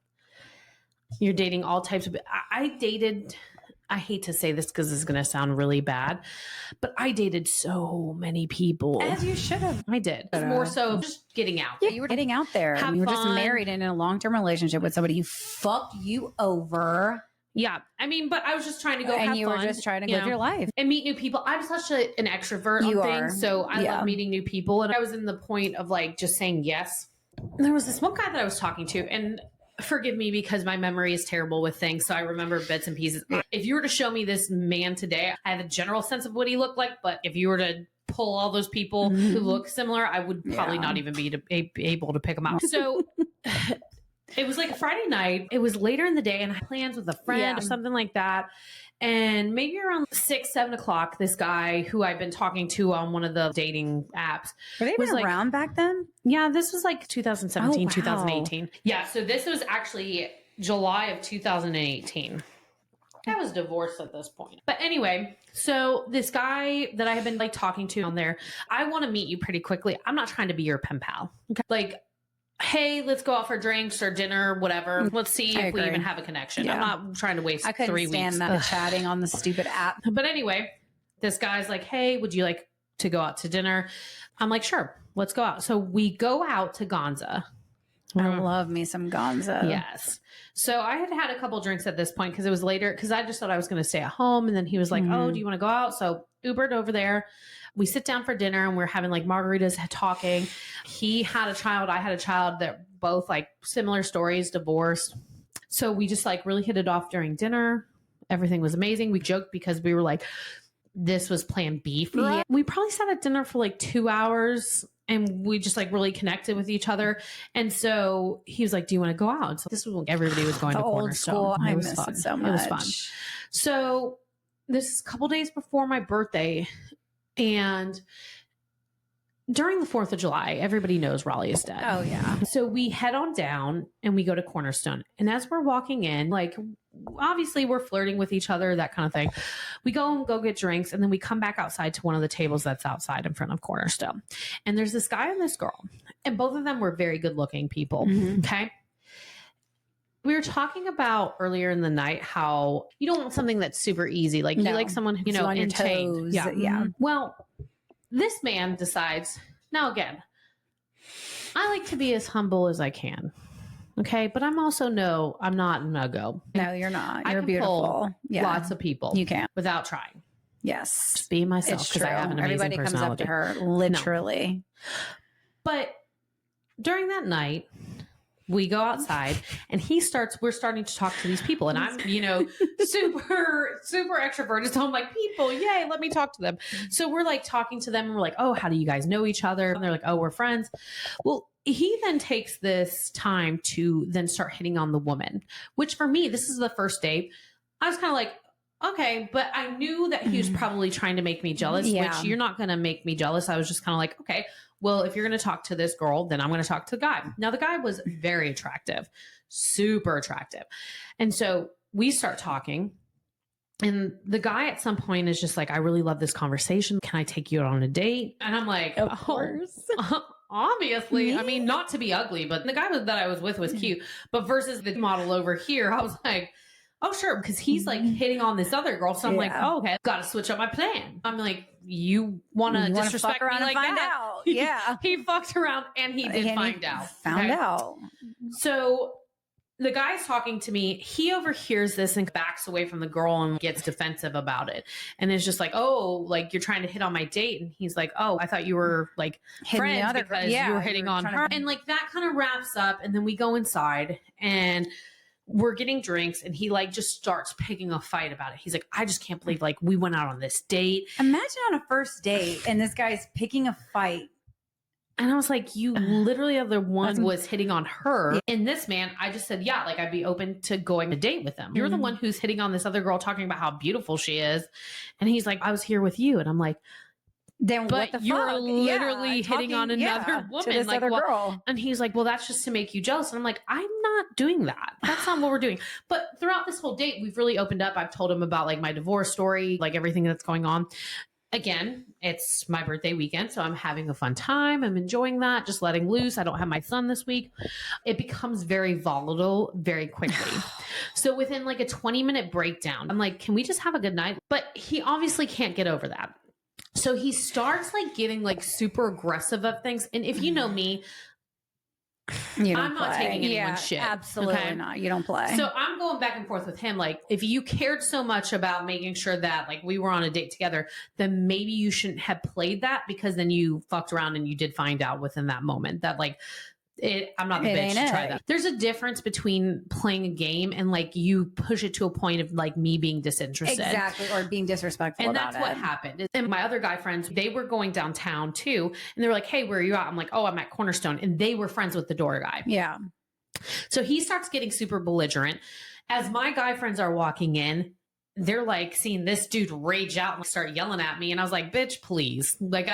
you're dating all types of, I hate to say this because it's going to sound really bad, but I dated so many people. As you should have. I did. More so just getting out. Yeah, you were getting out there. You were just married and in a long-term relationship with somebody who fucked you over. Yeah. I mean, but I was just trying to go have fun. And you were just trying to live your life. And meet new people. I'm such an extrovert on things. So I love meeting new people. And I was in the point of like just saying yes. There was this one guy that I was talking to, and forgive me because my memory is terrible with things. So I remember bits and pieces. If you were to show me this man today, I have a general sense of what he looked like. But if you were to pull all those people who look similar, I would probably not even be able to pick them out. So it was like a Friday night. It was later in the day and I had plans with a friend or something like that. And maybe around 6, 7 o'clock, this guy who I've been talking to on one of the dating apps. Were they even around back then? Yeah, this was like 2017, 2018. Yeah, so this was actually July of 2018. I was divorced at this point. But anyway, so this guy that I have been like talking to on there, I want to meet you pretty quickly. I'm not trying to be your pen pal. Okay? Like, hey, let's go out for drinks or dinner, whatever. Let's see if we even have a connection. I'm not trying to waste 3 weeks. I couldn't stand that chatting on the stupid app. But anyway, this guy's like, hey, would you like to go out to dinner? I'm like, sure, let's go out. So we go out to Gonza. I love me some Gonza. Yes. So I had had a couple drinks at this point because it was later, because I just thought I was going to stay at home. And then he was like, oh, do you want to go out? So Ubered over there. We sit down for dinner and we're having like margaritas, talking. He had a child. I had a child. That both like similar stories, divorced. So we just like really hit it off during dinner. Everything was amazing. We joked because we were like, this was plan B for us. We probably sat at dinner for like 2 hours and we just like really connected with each other. And so he was like, do you want to go out? So this was when everybody was going to Cornerstone. I miss it so much. It was fun. So this is a couple days before my birthday. And during the 4th of July, everybody knows Raleigh is dead. Oh, yeah. So we head on down and we go to Cornerstone. And as we're walking in, like, obviously we're flirting with each other, that kind of thing. We go get drinks and then we come back outside to one of the tables that's outside in front of Cornerstone. And there's this guy and this girl. And both of them were very good looking people. Okay. We were talking about earlier in the night how you don't want something that's super easy. Like you like someone, you know, on your toes. Yeah. Well, this man decides, now again, I like to be as humble as I can. Okay. But I'm also I'm not an uggo. No, you're not. You're I can beautiful. Pull lots of people. You can. Without trying. Yes. Just be myself because I have an amazing Everybody comes up to her, literally. No. But during that night, we go outside and we're starting to talk to these people. And I'm, super, super extroverted. So I'm like, people, yay, let me talk to them. So we're like talking to them and we're like, oh, how do you guys know each other? And they're like, oh, we're friends. Well, he then takes this time to then start hitting on the woman, which for me, this is the first date. I was kind of like, okay. But I knew that he was probably trying to make me jealous, Yeah. which you're not going to make me jealous. I was just kind of like, okay, well, if you're going to talk to this girl, then I'm going to talk to the guy. Now, the guy was very attractive, super attractive. And so we start talking. And the guy at some point is just like, I really love this conversation. Can I take you out on a date? And I'm like, Of course. Obviously. I mean, not to be ugly, but the guy that I was with was cute. But versus the model over here, I was like, oh, sure. Because he's like hitting on this other girl. So I'm like, oh, okay, got to switch up my plan. I'm like, you want to disrespect me like find that? out. Yeah. He fucked around and he did find out. Found out. So the guy's talking to me. He overhears this and backs away from the girl and gets defensive about it. And it's just like, oh, like you're trying to hit on my date. And he's like, oh, I thought you were like friends because you were hitting on her. And like that kind of wraps up. And then we go inside and we're getting drinks and he like just starts picking a fight about it. He's like, I just can't believe like we went out on this date. Imagine on a first date and this guy's picking a fight. And I was like, you literally are the one who was hitting on her. Yeah. And this man, I just said, yeah, like I'd be open to going on a date with him. You're the one who's hitting on this other girl talking about how beautiful she is. And he's like, I was here with you. And I'm like, then but what the you're fuck? hitting talking, on another woman. To this like, other girl. And he's like, well, that's just to make you jealous. And I'm like, I'm not doing that. That's not what we're doing. But throughout this whole date, we've really opened up. I've told him about like my divorce story, like everything that's going on. Again, it's my birthday weekend, so I'm having a fun time. I'm enjoying that, just letting loose. I don't have my son this week. It becomes very volatile very quickly. So within like a 20-minute breakdown, I'm like, can we just have a good night? But he obviously can't get over that. So he starts like getting like super aggressive of things. And if you know me, I'm not taking anyone's shit. Absolutely not. You don't play. So I'm going back and forth with him. Like, if you cared so much about making sure that like we were on a date together, then maybe you shouldn't have played that, because then you fucked around and you did find out within that moment that like I'm not the bitch to try that. There's a difference between playing a game and like you push it to a point of like me being disinterested. Exactly. Or being disrespectful. And that's what happened. And my other guy friends, they were going downtown too. And they were like, hey, where are you at? I'm like, oh, I'm at Cornerstone. And they were friends with the door guy. Yeah. So he starts getting super belligerent. As my guy friends are walking in, they're like seeing this dude rage out and start yelling at me. And I was like, bitch, please. Like,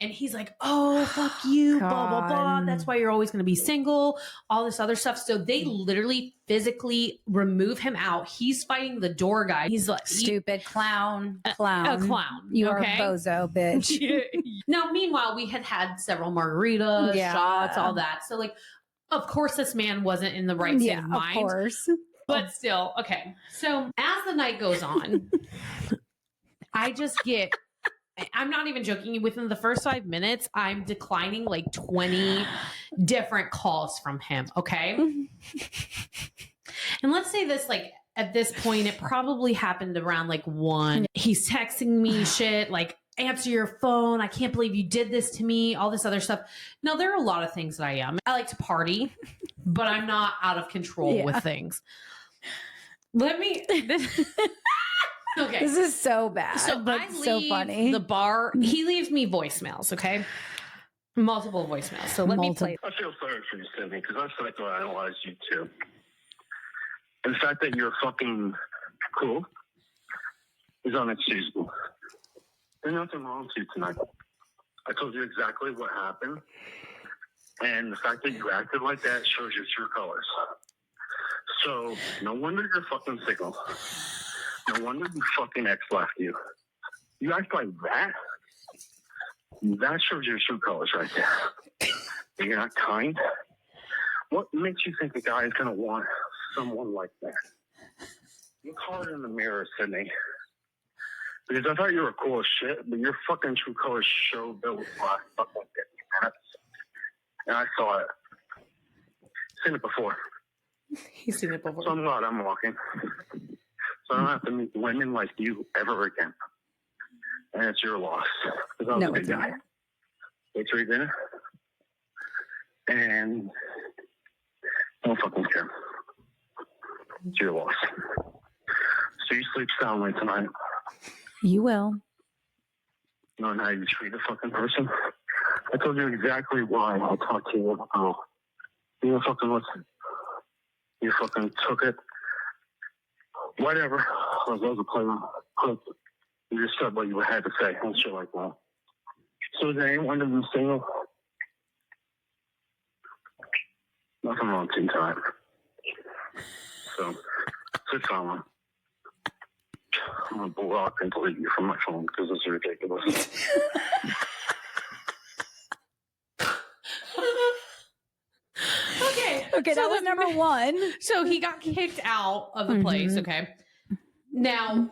and he's like, oh, fuck you, blah, blah, blah. That's why you're always going to be single, all this other stuff. So they literally physically remove him out. He's fighting the door guy. He's like, stupid clown. A clown. You are a bozo, bitch. Now, meanwhile, we had several margaritas, shots, all that. So, like, of course, this man wasn't in the right state of mind. Of course. But still, okay. So as the night goes on, I just get... I'm not even joking. Within the first 5 minutes, I'm declining like 20 different calls from him. Okay. And let's say this, like at this point, it probably happened around like 1. He's texting me shit like, answer your phone. I can't believe you did this to me. All this other stuff. Now, there are a lot of things that I am. I like to party, but I'm not out of control with things. Okay. This is so bad. So I leave so funny. the bar. He leaves me voicemails, okay? Multiple voicemails. So let me play. I feel sorry for you, Sydney, because I psychoanalyzed you too. And the fact that you're fucking cool is unexcusable. There's nothing wrong with you tonight. I told you exactly what happened. And the fact that you acted like that shows your true colors. So, no wonder you're fucking single. No wonder your fucking ex left you. You act like that? That shows your true colors right there. You're not kind. What makes you think a guy is going to want someone like that? Look hard in the mirror, Sydney. Because I thought you were cool as shit, but your fucking true colors show Bill was last fucking 50 minutes. And I saw it. Seen it before. He's seen it before. So I'm glad I'm walking. So I don't have to meet women like you ever again. And it's your loss. Because I was a good guy. Wait till you dinner. And don't fucking care. It's your loss. So you sleep soundly tonight. You will. Knowing how you treat a fucking person. I told you exactly why I talked to you. Oh, you don't fucking listen. You fucking took it. Whatever. was a player. You just said what you had to say and shit like that. So is there anyone to be single? Nothing wrong with teen time. So, sit silent. I'm going to block and delete you from my phone because it's ridiculous. Okay, that was number one. So he got kicked out of the place. Okay. Now,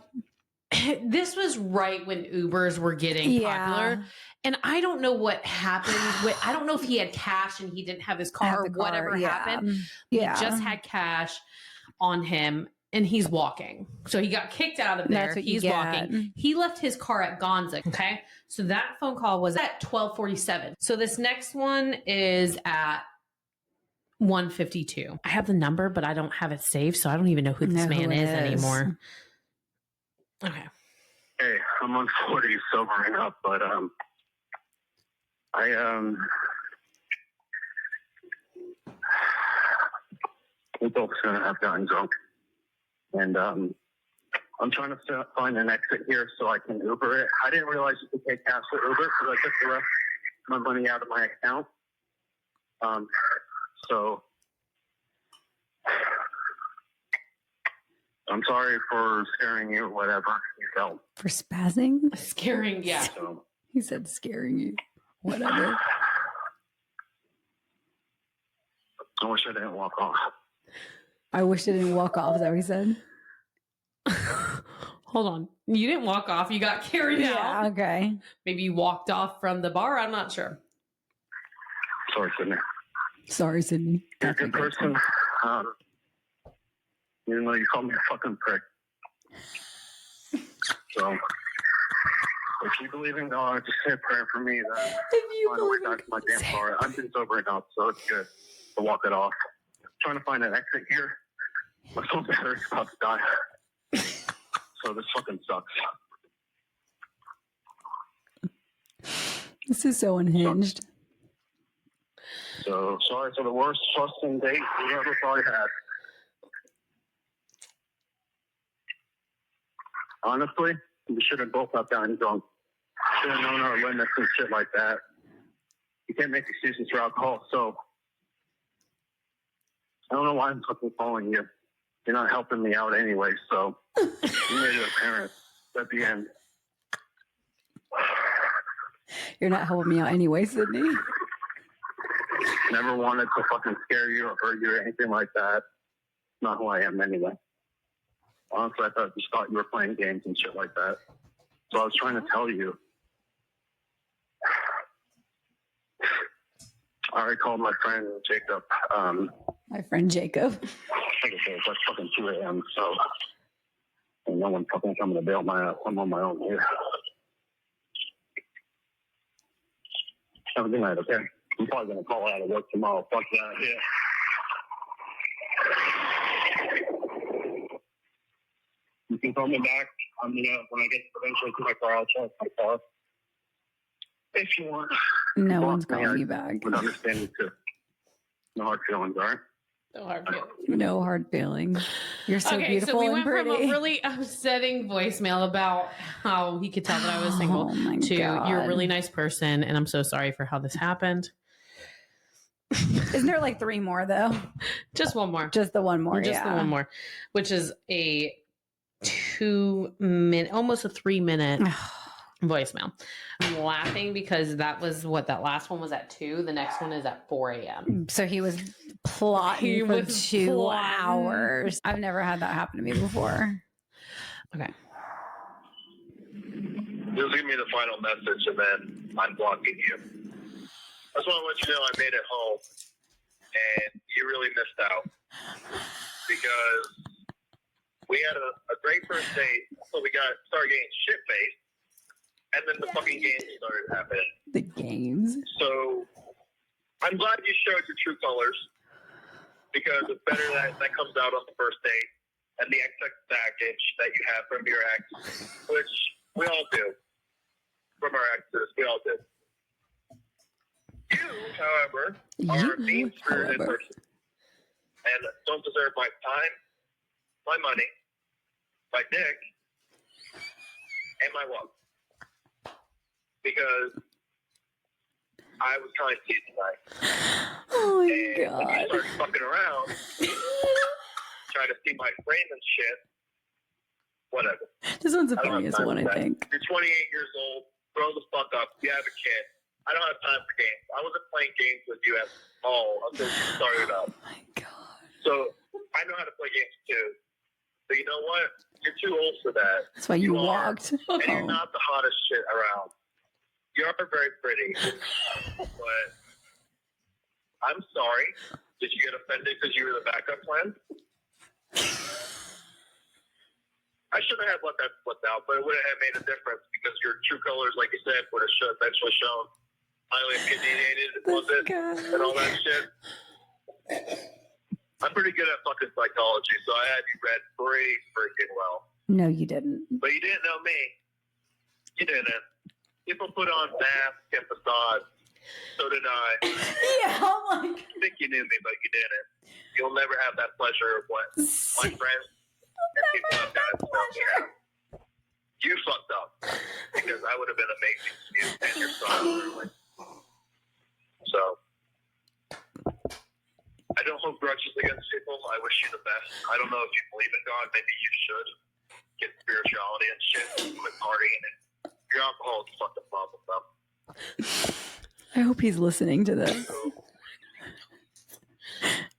this was right when Ubers were getting popular. And I don't know what happened. I don't know if he had cash and he didn't have his car or whatever happened. He just had cash on him and he's walking. So he got kicked out of there. He's walking. He left his car at Gonza. Okay. So that phone call was at 12:47. So this next one is at 1:52. I have the number, but I don't have it saved. So I don't even know who this man is anymore. Okay. Hey, I'm on 40 sobering up, but we both have gotten drunk, and I'm trying to find an exit here so I can Uber it. I didn't realize you could take cash for Uber, because I took the rest of my money out of my account. So I'm sorry for scaring you or whatever you felt. For spazzing? Scaring, yeah. So, He said scaring you. Whatever. I wish I didn't walk off. I wish I didn't walk off. Is that what he said? Hold on. You didn't walk off. You got carried out. Yeah, okay. Maybe you walked off from the bar. I'm not sure. Sorry, Sydney. Sorry, Sydney. You're a good person. Even though you called me a fucking prick. So, if you believe in God, just say a prayer for me. Then If you believe back to my damn car. I've been sober enough, so it's good to walk it off. Trying to find an exit here. My phone battery's about to die. So this fucking sucks. This is so unhinged. So sorry for the worst trusting date we ever probably had. Honestly, we should have both got gotten drunk. Should have known our limits and shit like that. You can't make excuses for alcohol, so I don't know why I'm fucking calling you. You're not helping me out anyway, so you made it apparent at the end. You're not helping me out anyway, Sydney. Never wanted to fucking scare you or hurt you or anything like that. Not who I am anyway. Honestly, I just thought you were playing games and shit like that. So I was trying to tell you. I already called my friend Jacob. My friend Jacob. Like I said, it's like fucking 2 a.m. So and no one fucking coming to bail my ass. I'm on my own here. Have a good night, okay? I'm probably gonna call out of work tomorrow. Fuck that. Yeah. You can call me back. I'm gonna when I get eventually to my car, I'll check my car. If you want. No one's calling you back. Would understand you too. No hard feelings, all right? No hard feelings. No hard feelings. You're so beautiful so we and went pretty. from a really upsetting voicemail about how he could tell that I was single Oh my to God. you're a really nice person and I'm so sorry for how this happened. Isn't there like 3 more though? Just one more. Just the one more. Just the one more, which is a 2-minute, almost a 3-minute voicemail. I'm laughing because that was what that last one was at 2. The next one is at 4 a.m. So he was plotting for 2 hours. I've never had that happen to me before. Okay. Just give me the final message and then I'm blocking you. I just want to let you know I made it home and you really missed out because we had a great first date, so we started getting shit-faced, and then the fucking games started happening. The games? So I'm glad you showed your true colors because it's better that comes out on the first date and the XX baggage that you have from your ex, which we all do. From our exes, we all do. You, however, are a mean-spirited person and don't deserve my time, my money, my dick and my wallet. Because I was trying to see tonight. Oh my And when you God. start fucking around, trying to see my frame and shit, whatever. This one's the I don't have funniest time one, for I that. think. You're 28 years old. Grow the fuck up. You have a kid. I don't have time for games. I wasn't playing games with you at all until you started up. Oh my God. So I know how to play games too. But you know what? You're too old for that. That's why you are. walked. And you're not the hottest shit around. You are very pretty. But I'm sorry. Did you get offended because you were the backup plan? I shouldn't have let that slip out, but it would have made a difference because your true colors, like you said, would have eventually shown. Highly opinionated, was it? And all that shit. I'm pretty good at fucking psychology, so I had you read pretty freaking well. No, you didn't. But you didn't know me. You didn't. People put on masks and facades. So did I. Yeah, I'm like, I think you knew me, but you didn't. You'll never have that pleasure of what my friends and people have done to me have. You fucked up. Because I would have been amazing to you and your son, literally. So, I don't hold grudges against people. I wish you the best. I don't know if you believe in God. Maybe you should get spirituality and shit. Quit partying. And your alcohol is fucking problem, though. I hope he's listening to this. So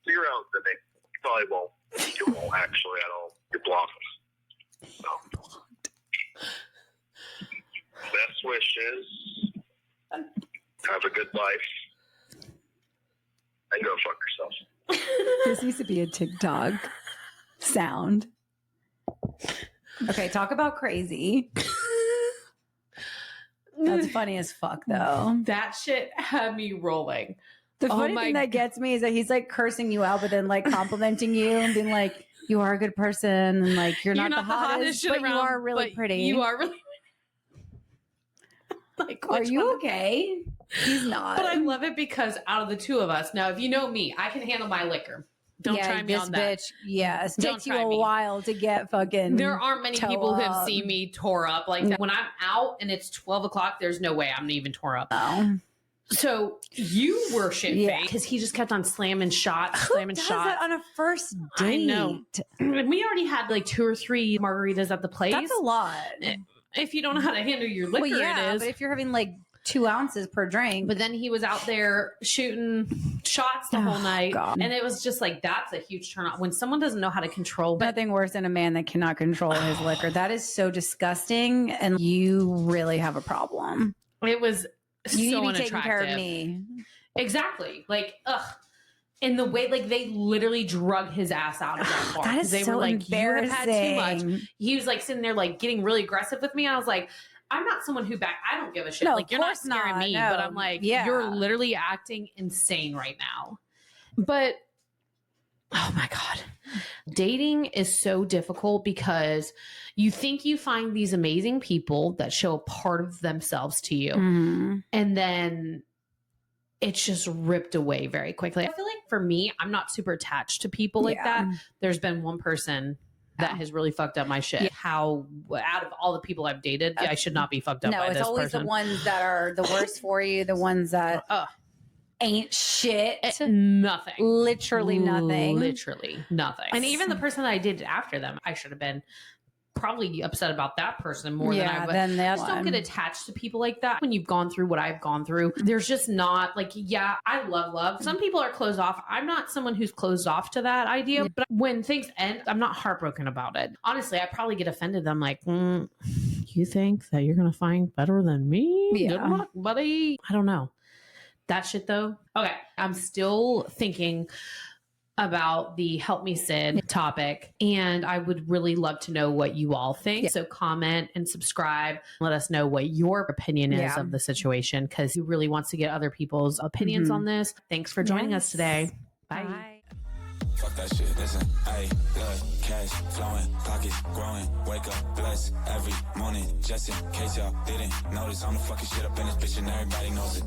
you're out today. You probably won't. You won't actually at all. You're blocked. So. Best wishes. Have a good life. And go fuck yourself. This needs to be a TikTok sound. Okay, talk about crazy. That's funny as fuck, though. That shit had me rolling. The Oh funny my thing that gets me is that he's like cursing you out, but then like complimenting you and being like, "You are a good person," and like you're not the hottest, shit but you around, are really but pretty. You are really. Like, Are which you one? okay? He's not. But I love it because out of the two of us, now if you know me, I can handle my liquor. Don't yeah, try me this on that. bitch. Yes, Don't takes you try a me. while to get fucking. There aren't many toe people who have up. seen me tore up like that. When I'm out and it's 12 o'clock, there's no way I'm even tore up. No. So you were shit Yeah. faced because he just kept on slamming shots, slamming Does shots. that on a first I date? know. And we already had like 2 or 3 margaritas at the place. That's a lot. If you don't know how to handle your liquor, Well, yeah, it is. but if you're having like 2 ounces per drink, But then he was out there shooting shots the whole Oh, night. God. And it was just like, that's a huge turn off. When someone doesn't know how to control, but nothing worse than a man that cannot control his liquor. That is so disgusting, and you really have a problem. it was You so need to be unattractive. taking care of me. Exactly. Like, ugh. And the way, like, they literally drug his ass out of that bar. That is They so were like, you have had too much. embarrassing. He was like sitting there, like, getting really aggressive with me. I was like, I'm not someone who I don't give a shit. No, like, of you're not course scaring not. me, No. but I'm like, Yeah. you're literally acting insane right now. But, oh my God. Dating is so difficult because you think you find these amazing people that show a part of themselves to you. Mhm. And then it's just ripped away very quickly. I feel like for me, I'm not super attached to people like Yeah. that. There's been one person that Yeah. has really fucked up my shit. Yeah. How out of all the people I've dated, I should not be fucked up No, by it's this always person. the ones that are the worst for you, the ones that Ugh. ain't shit. Nothing. Literally nothing. Literally nothing. And even the person that I dated after them, I should have been probably upset about that person more than I Yeah, would. then I that just don't one. get attached to people like that. When you've gone through what I've gone through, there's just not like, yeah, I love. Some people are closed off. I'm not someone who's closed off to that idea. But when things end, I'm not heartbroken about it. Honestly, I probably get offended. I'm like, you think that you're going to find better than me? Yeah. Good luck, buddy. I don't know. That shit though. Okay. I'm still thinking about the Help Me Sid topic, and I would really love to know what you all think. Yeah. So comment and subscribe. Let us know what your opinion is Yeah. of the situation, because he really wants to get other people's opinions Mhm. on this. Thanks for joining us Yes. today. Bye. Bye. Fuck that shit, listen, ayy, look, cash flowing, pockets growing, wake up, bless every morning, just in case y'all didn't notice, I'm the fucking shit up in this bitch and everybody knows it.